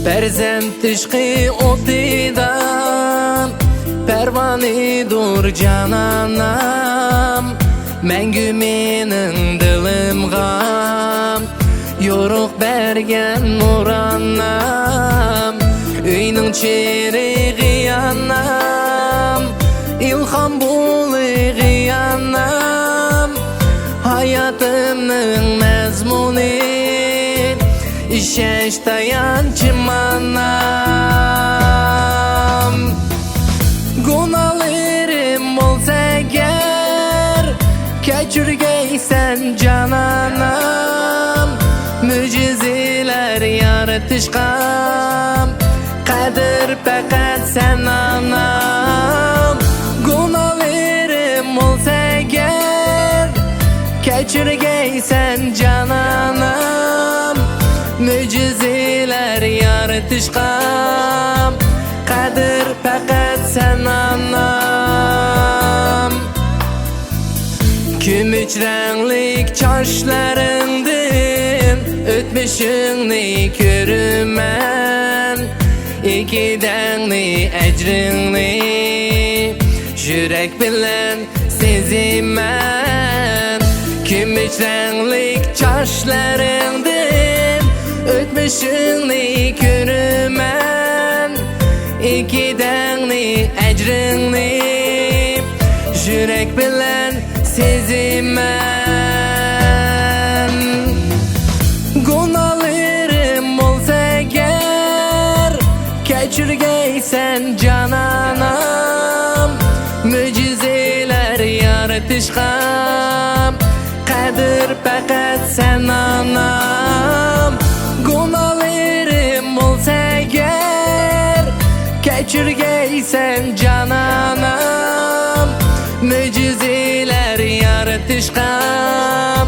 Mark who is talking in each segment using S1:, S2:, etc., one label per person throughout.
S1: Perzent tishqi otidan pervanidur cananam. Мәңгі менің ділім ғам, yorug bergen nuranam. Үйнің череги анам, ilham buligi anam. Hayatımның məzmuni, işeş tayançım anam. Gunalarım olsa gər, keçirgeysen cananam. Mücizeler yaratışqam, qadir faqat sen anam. Gunalarım olsa gər, keçirgeysen cananam. Mücizeler yaratışqam, qadir faqat sen anam. Kümüç renklik çaşlarındın, ötmüşünü körümen. İki denli ecrinli, jürek bilen sezimen. Kümüç renklik çaşlarındın, ötmüşünü körümen. İki denli ecrinli, jürek bilen sezimen. Gunalarım olsa gər, keçirgeysen cananam. Mücizeler yaratışqam, qadir faqat sen anam. Gunalarım olsa gər, keçirgeysen cananam. Mücizeler yaratışqam,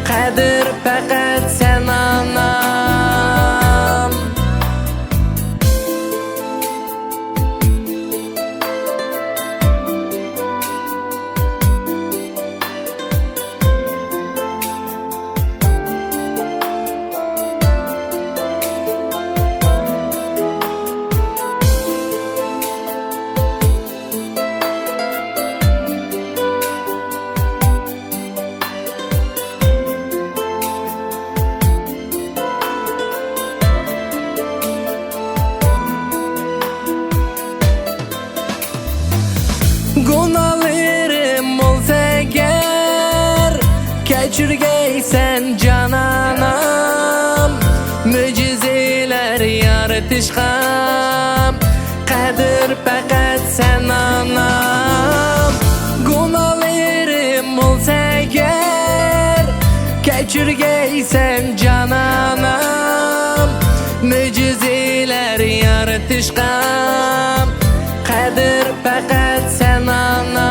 S1: qadir faqat sen anam. Gunalarım olsa gər, keçirgeysen cananam. Mücizeler yaratışqam, qadir faqat sen anam. Gunalarım olsa gər, keçirgeysen cananam. Mücizeler yaratışqam, qadir faqat sen anam.